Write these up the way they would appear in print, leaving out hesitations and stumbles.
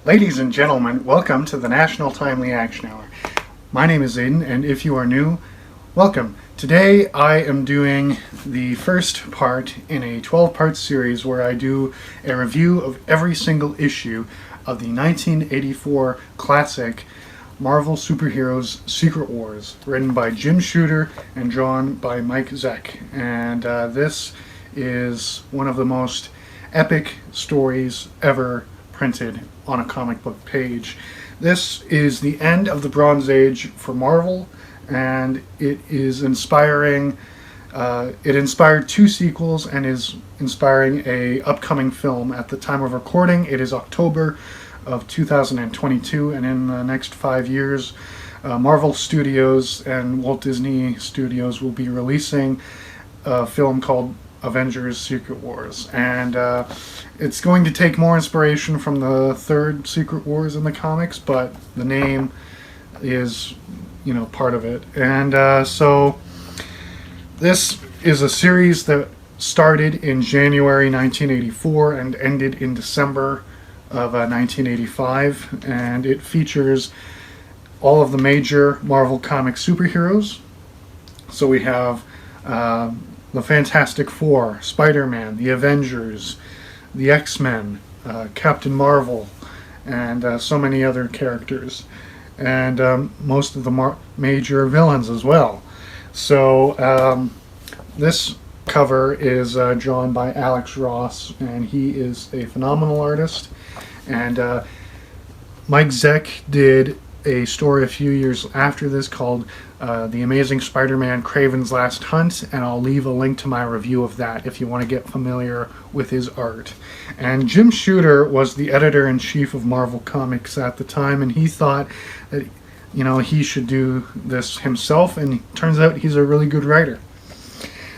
Ladies and gentlemen, welcome to the National Timely Action Hour. My name is Aiden, and if you are new, welcome. Today I am doing the first part in a 12-part series where I do a review of every single issue of the 1984 classic Marvel Superheroes Secret Wars, written by Jim Shooter and drawn by Mike Zeck. And this is one of the most epic stories ever printed on a comic book page. This is the end of the Bronze Age for Marvel, and it is inspiring. It inspired two sequels and is inspiring a upcoming film. At the time of recording, it is October of 2022, and in the next 5 years, Marvel Studios and Walt Disney Studios will be releasing a film called Avengers Secret Wars, and it's going to take more inspiration from the third Secret Wars in the comics, but the name is, part of it. And so this is a series that started in January 1984 and ended in December of 1985, and it features all of the major Marvel comic superheroes. So we have the Fantastic Four, Spider-Man, the Avengers, the X-Men, Captain Marvel, and so many other characters, and most of the major villains as well. So this cover is drawn by Alex Ross, and he is a phenomenal artist. And Mike Zeck did a story a few years after this called The Amazing Spider-Man Kraven's Last Hunt, and I'll leave a link to my review of that if you want to get familiar with his art. And Jim Shooter was the editor-in-chief of Marvel Comics at the time, and he thought that he should do this himself, and it turns out he's a really good writer.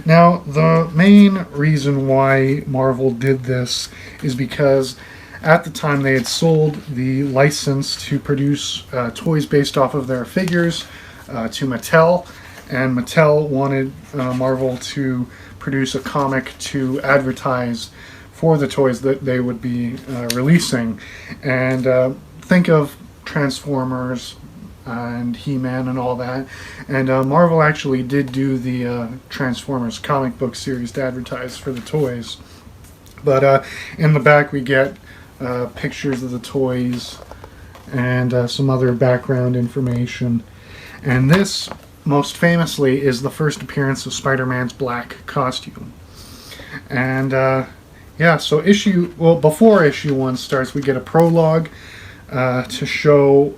Now, the main reason why Marvel did this is because at the time they had sold the license to produce toys based off of their figures to Mattel, and Mattel wanted Marvel to produce a comic to advertise for the toys that they would be releasing. And think of Transformers and He-Man and all that. And Marvel actually did do the Transformers comic book series to advertise for the toys. But in the back we get pictures of the toys and some other background information. And this, most famously, is the first appearance of Spider-Man's black costume. And so before issue 1 starts, we get a prologue to show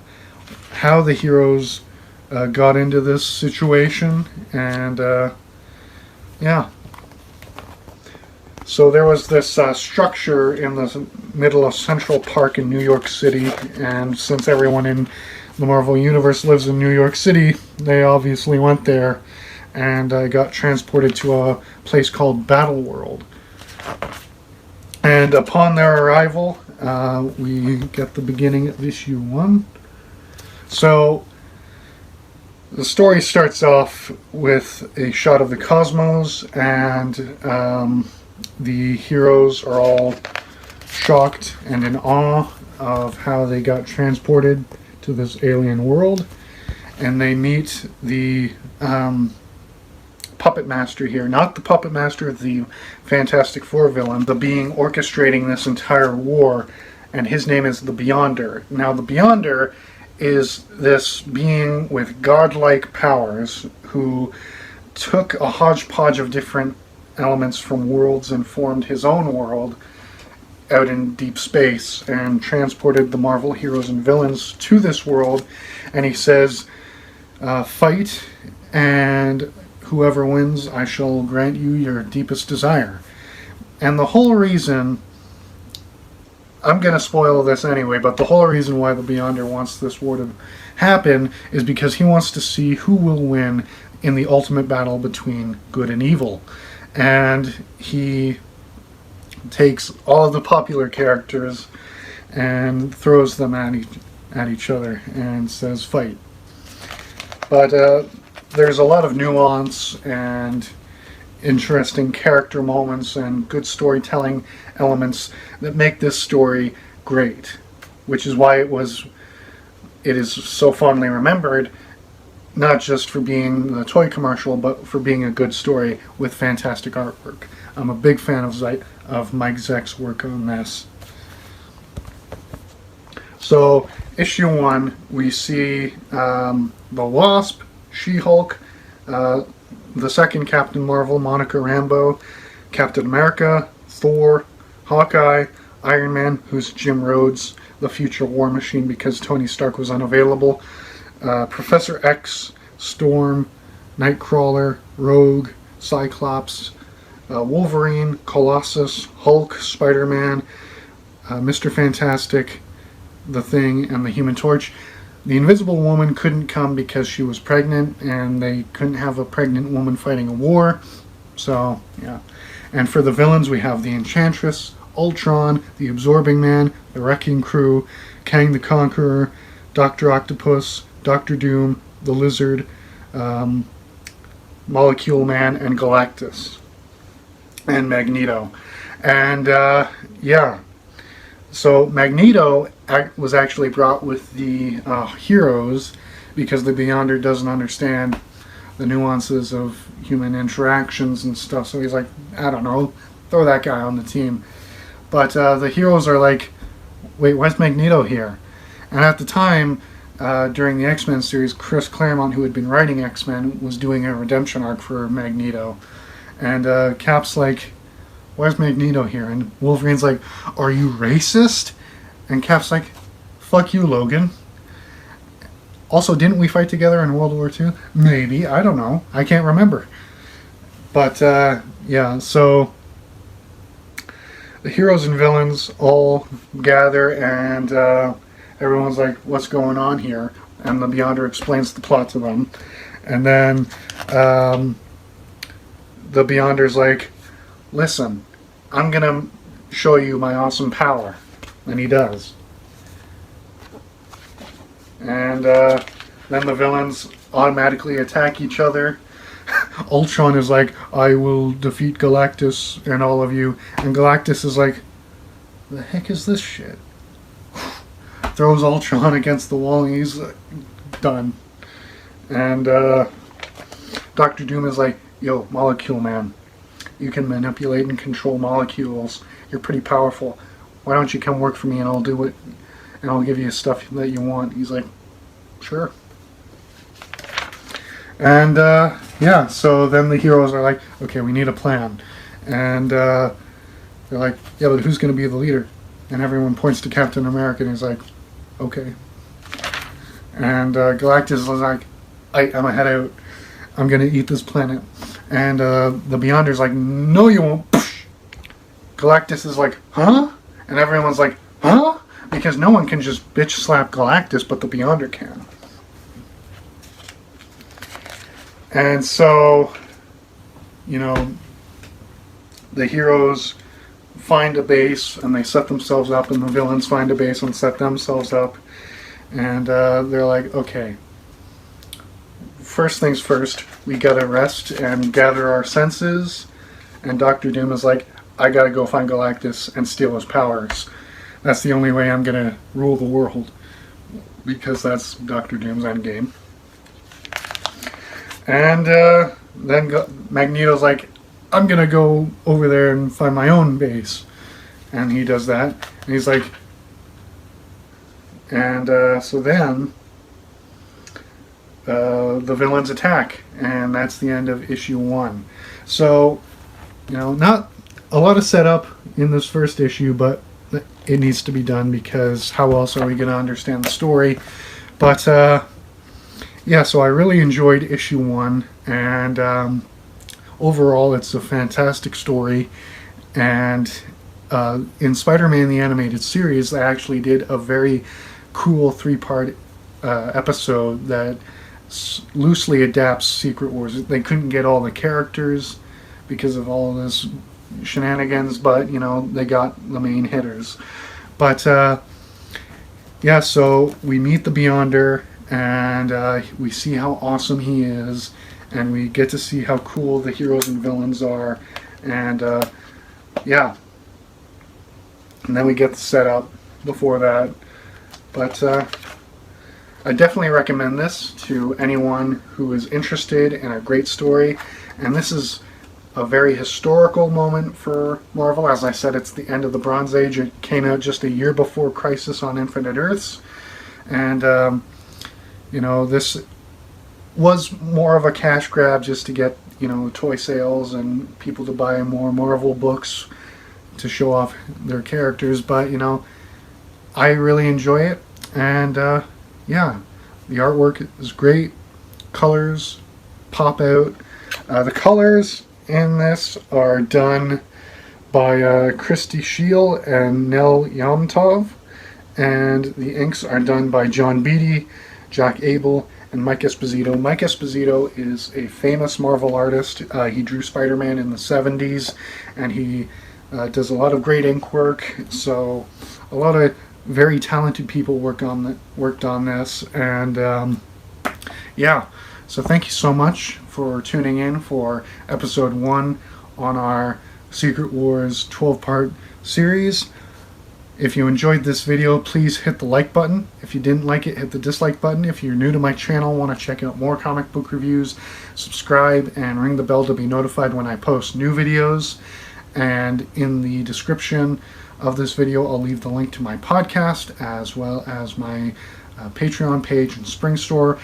how the heroes got into this situation. And so there was this structure in the middle of Central Park in New York City, and since everyone in the Marvel Universe lives in New York City, they obviously went there and got transported to a place called Battle World. And upon their arrival, we get the beginning of issue 1. So the story starts off with a shot of the cosmos, and the heroes are all shocked and in awe of how they got transported to this alien world. And they meet the puppet master here, not the puppet master of the Fantastic Four villain, the being orchestrating this entire war, and his name is the Beyonder. Now, the Beyonder is this being with godlike powers who took a hodgepodge of different elements from worlds and formed his own world out in deep space and transported the Marvel heroes and villains to this world. And he says, fight, and whoever wins, I shall grant you your deepest desire. And the whole reason, I'm going to spoil this anyway, but the whole reason why the Beyonder wants this war to happen is because he wants to see who will win in the ultimate battle between good and evil. And he takes all of the popular characters and throws them at each other and says, fight. But there's a lot of nuance and interesting character moments and good storytelling elements that make this story great. which is why it is so fondly remembered, not just for being the toy commercial, but for being a good story with fantastic artwork. I'm a big fan of Mike Zeck's work on this. So, issue 1, we see the Wasp, She-Hulk, the second Captain Marvel, Monica Rambeau, Captain America, Thor, Hawkeye, Iron Man, who's Jim Rhodes, the future War Machine because Tony Stark was unavailable, Professor X, Storm, Nightcrawler, Rogue, Cyclops, Wolverine, Colossus, Hulk, Spider-Man, Mr. Fantastic, The Thing, and the Human Torch. The Invisible Woman couldn't come because she was pregnant, and they couldn't have a pregnant woman fighting a war. So, yeah. And for the villains, we have the Enchantress, Ultron, the Absorbing Man, the Wrecking Crew, Kang the Conqueror, Dr. Octopus, Dr. Doom, the Lizard, Molecule Man, and Galactus. And Magneto. And, yeah. So Magneto was actually brought with the heroes because the Beyonder doesn't understand the nuances of human interactions and stuff. So he's like, I don't know, throw that guy on the team. But the heroes are like, wait, why's Magneto here? And at the time, during the X-Men series, Chris Claremont, who had been writing X-Men, was doing a redemption arc for Magneto. And Cap's like, why's Magneto here? And Wolverine's like, are you racist? And Cap's like, fuck you, Logan. Also, didn't we fight together in World War II? Maybe. I don't know. I can't remember. But, yeah, so the heroes and villains all gather, and everyone's like, what's going on here? And the Beyonder explains the plot to them. And then the Beyonder's like, listen, I'm going to show you my awesome power. And he does. And then the villains automatically attack each other. Ultron is like, I will defeat Galactus and all of you. And Galactus is like, the heck is this shit? Throws Ultron against the wall and he's done. And Dr. Doom is like, yo, Molecule Man, you can manipulate and control molecules. You're pretty powerful. Why don't you come work for me and I'll do it, and I'll give you stuff that you want. He's like, sure. And yeah, so then the heroes are like, okay, we need a plan. And they're like, yeah, but who's going to be the leader? And everyone points to Captain America and he's like, okay. And Galactus is like, I'm a head out. I'm going to eat this planet. And the Beyonder's like, no you won't. Galactus is like, huh? And everyone's like, huh? Because no one can just bitch slap Galactus, but the Beyonder can. And so, you know, the heroes find a base and they set themselves up, and the villains find a base and set themselves up. And they're like, okay, first things first, we gotta rest and gather our senses. And Dr. Doom is like, I gotta go find Galactus and steal his powers. That's the only way I'm gonna rule the world, because that's Dr. Doom's endgame. And then Magneto's like, I'm gonna go over there and find my own base. And he does that. And he's like, and so then the villains attack. And that's the end of issue 1. So, you know, not a lot of setup in this first issue, but it needs to be done because how else are we going to understand the story? But yeah, so I really enjoyed issue 1, and overall it's a fantastic story. And in Spider-Man the Animated Series, they actually did a very cool 3-part episode that loosely adapts Secret Wars. They couldn't get all the characters because of all this shenanigans, but you know, they got the main hitters. But yeah, so we meet the Beyonder, and we see how awesome he is, and we get to see how cool the heroes and villains are, and yeah, and then we get the setup before that, But I definitely recommend this to anyone who is interested in a great story. And this is a very historical moment for Marvel. As I said, it's the end of the Bronze Age. It came out just a year before Crisis on Infinite Earths. And, this was more of a cash grab just to get, toy sales and people to buy more Marvel books to show off their characters. But, I really enjoy it. And, yeah, the artwork is great. Colors pop out. The colors in this are done by Christy Scheel and Nell Yomtov, and the inks are done by John Beatty, Jack Abel, and Mike Esposito. Mike Esposito is a famous Marvel artist. He drew Spider-Man in the 70s, and he does a lot of great ink work, so a lot of very talented people worked on this, and yeah, so thank you so much for tuning in for episode 1 on our Secret Wars 12-part series. If you enjoyed this video, please hit the like button. If you didn't like it, hit the dislike button. If you're new to my channel, want to check out more comic book reviews, subscribe and ring the bell to be notified when I post new videos. And in the description of this video, I'll leave the link to my podcast as well as my Patreon page and Spring Store.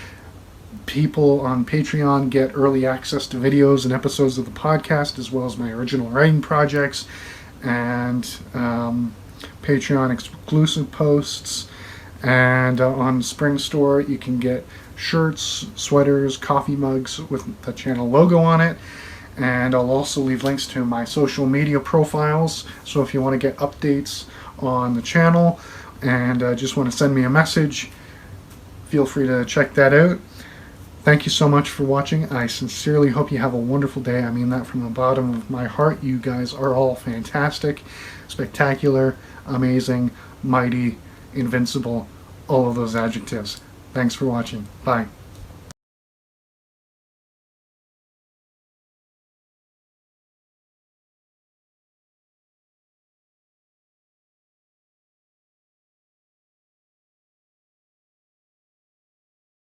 People on Patreon get early access to videos and episodes of the podcast, as well as my original writing projects and Patreon exclusive posts. And on Spring Store, you can get shirts, sweaters, coffee mugs with the channel logo on it. And I'll also leave links to my social media profiles, so if you want to get updates on the channel and just want to send me a message, feel free to check that out. Thank you so much for watching. I sincerely hope you have a wonderful day. I mean that from the bottom of my heart. You guys are all fantastic, spectacular, amazing, mighty, invincible, all of those adjectives. Thanks for watching. Bye.